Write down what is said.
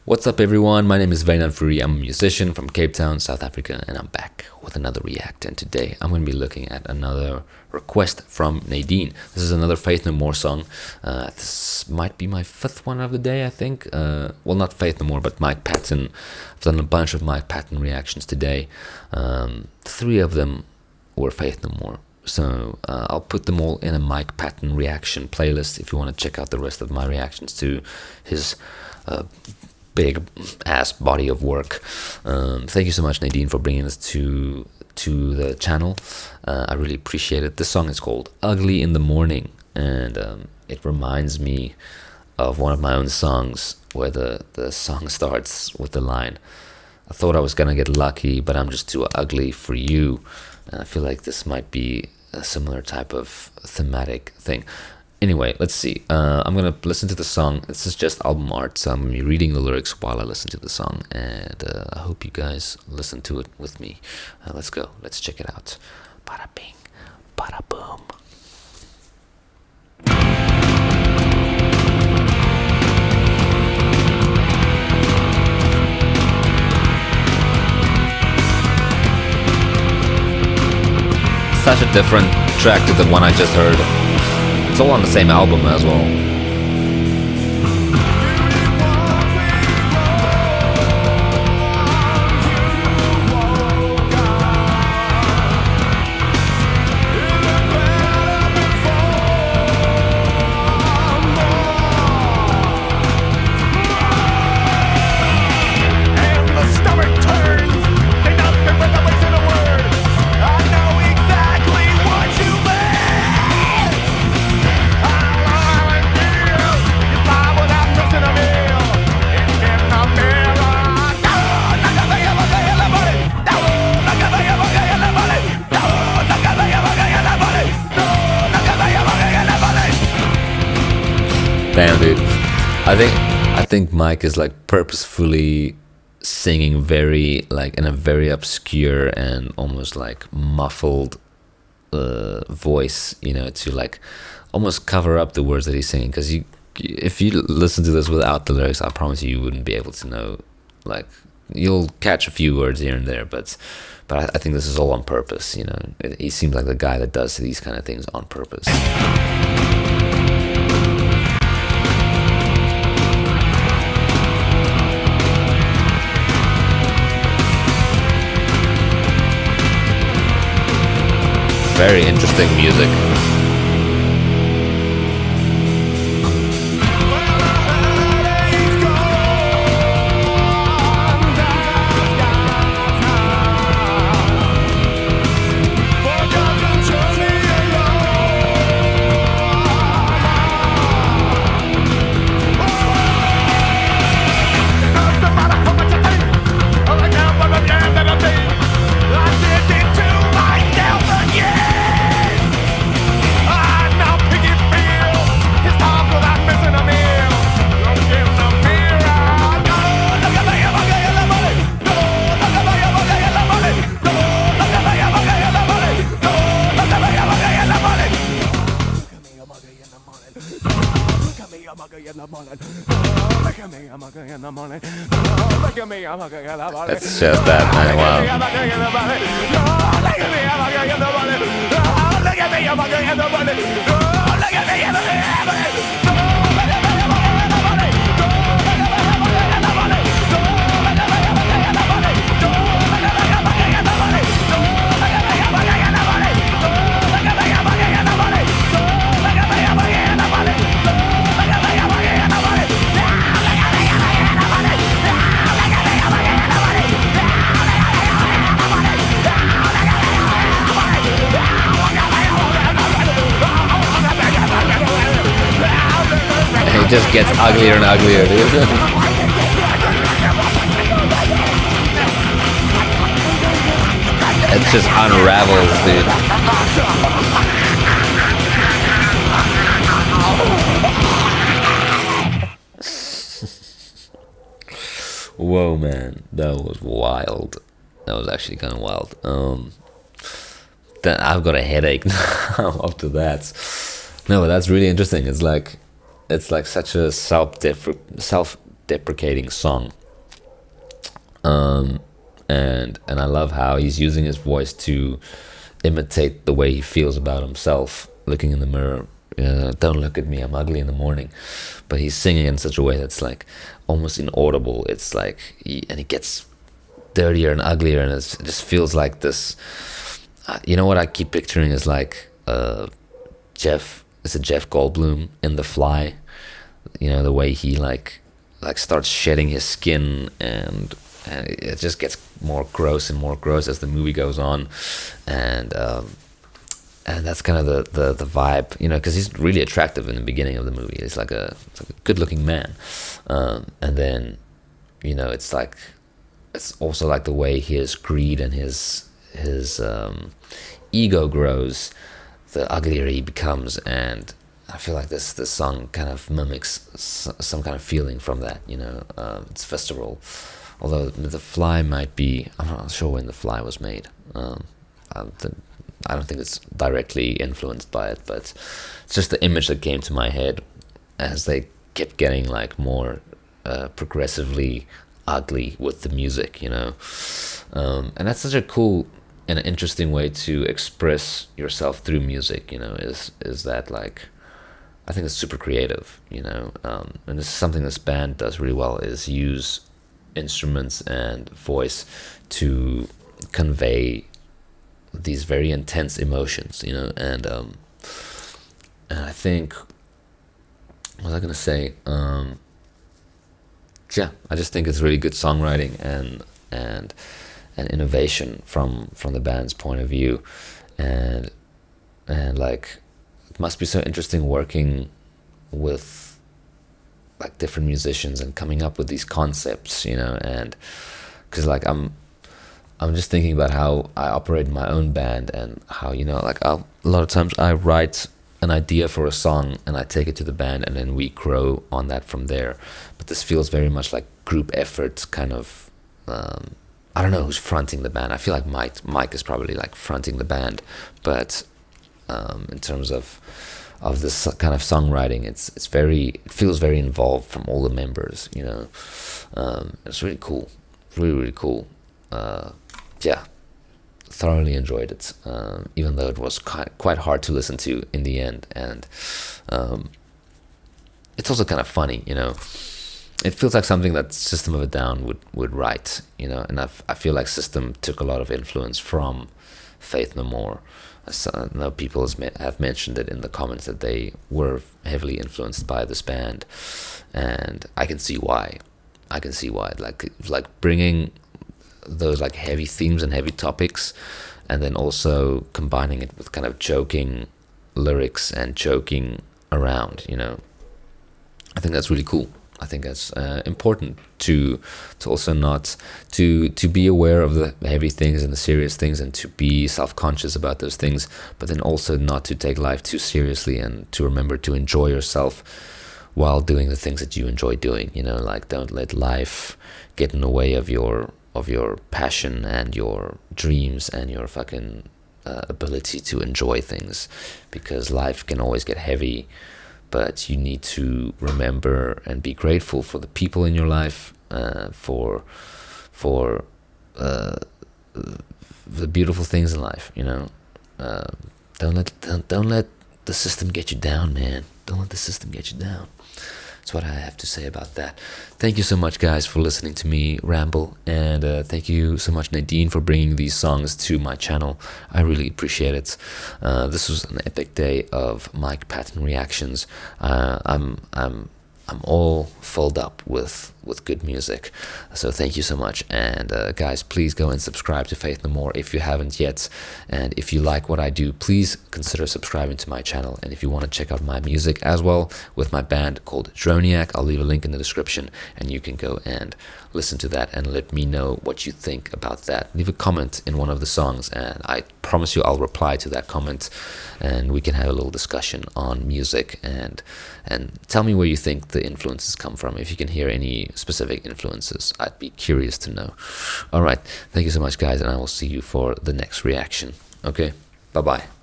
What's up, everyone? My name is Wynand Fourie. I'm a musician from Cape Town, South Africa, and I'm back with another react. And today I'm going to be looking at another request from Nadine. This is another Faith No More song. This might be my fifth one of the day, I think. Well, not Faith No More, but Mike Patton. I've done a bunch of Mike Patton reactions today. Three of them were Faith No More. So I'll put them all in a Mike Patton reaction playlist if you want to check out the rest of my reactions to his big ass body of work. Thank you so much, Nadine, for bringing this to the channel. I really appreciate it. This song is called Ugly in the Morning, and it reminds me of one of my own songs where the song starts with the line, "I thought I was gonna get lucky, but I'm just too ugly for you." And I feel like this might be a similar type of thematic thing. Anyway, let's see. I'm going to listen to the song. This is just album art, so I'm going to be reading the lyrics while I listen to the song. And I hope you guys listen to it with me. Let's go. Let's check it out. Bada bing, bada boom. Such a different track to the one I just heard. It's all on the same album as well. Damn, dude. I think Mike is like purposefully singing very like in a very obscure and almost like muffled voice, you know, to like almost cover up the words that he's singing. Because if you listen to this without the lyrics, I promise you wouldn't be able to know. Like, you'll catch a few words here and there, but I think this is all on purpose. You know, he seems like the guy that does these kind of things on purpose. Very interesting music. It's just that, man. It just gets uglier and uglier, dude. It just unravels, dude. Whoa, man, that was wild. That was actually kind of wild. Then I've got a headache now after that. No, but that's really interesting. It's like such a self self-deprecating song. And I love how he's using his voice to imitate the way he feels about himself, looking in the mirror. Don't look at me, I'm ugly in the morning. But he's singing in such a way that's like almost inaudible. It's like, and he gets dirtier and uglier, and it just feels like this. You know what I keep picturing is like it's a Jeff Goldblum in The Fly. You know, the way he like starts shedding his skin, and it just gets more gross and more gross as the movie goes on, and that's kind of the vibe, you know, because he's really attractive in the beginning of the movie. He's like a good-looking man, and then, you know, it's also like the way his greed and his ego grows, the uglier he becomes. And I feel like this song kind of mimics some kind of feeling from that, you know. It's visceral, although The Fly might be, I'm not sure when The Fly was made. I don't think it's directly influenced by it, but it's just the image that came to my head as they kept getting like more progressively ugly with the music, you know. And that's such a cool and interesting way to express yourself through music, you know, is that, like, I think it's super creative, you know. And this is something this band does really well, is use instruments and voice to convey these very intense emotions, you know. And I think, what was I gonna say? Yeah, I just think it's really good songwriting and innovation from the band's point of view, and like, it must be so interesting working with like different musicians and coming up with these concepts, you know. And because like I'm just thinking about how I operate my own band, and how, you know, like a lot of times I write an idea for a song and I take it to the band, and then we grow on that from there. But this feels very much like group effort, kind of. I don't know who's fronting the band. I feel like Mike is probably like fronting the band, but in terms of this kind of songwriting, it feels very involved from all the members, you know. It's really cool, really cool. Yeah, thoroughly enjoyed it, even though it was quite hard to listen to in the end. And it's also kind of funny, you know. It feels like something that System of a Down would write, you know. And I feel like System took a lot of influence from Faith No More. I know people have mentioned it in the comments that they were heavily influenced by this band, and I can see why. Like bringing those like heavy themes and heavy topics, and then also combining it with kind of joking lyrics and joking around, you know. I think that's really cool. I think that's important to also not to be aware of the heavy things and the serious things, and to be self-conscious about those things, but then also not to take life too seriously, and to remember to enjoy yourself while doing the things that you enjoy doing, you know. Like, don't let life get in the way of your passion and your dreams and your fucking ability to enjoy things, because life can always get heavy. But you need to remember and be grateful for the people in your life, for the beautiful things in life, you know. Don't let the system get you down, man. Don't let the system get you down. That's what I have to say about that. Thank you so much, guys, for listening to me ramble, and thank you so much, Nadine, for bringing these songs to my channel. I really appreciate it. This was an epic day of Mike Patton reactions. I'm all filled up with good music, so thank you so much. And guys, please go and subscribe to Faith No More if you haven't yet, and if you like what I do, please consider subscribing to my channel. And if you want to check out my music as well with my band called Droniac, I'll leave a link in the description, and you can go and listen to that and let me know what you think about that. Leave a comment in one of the songs, and I promise you I'll reply to that comment, and we can have a little discussion on music, and tell me where you think the influences come from. If you can hear any specific influences, I'd be curious to know. All right, thank you so much, guys, and I will see you for the next reaction. Okay, bye-bye.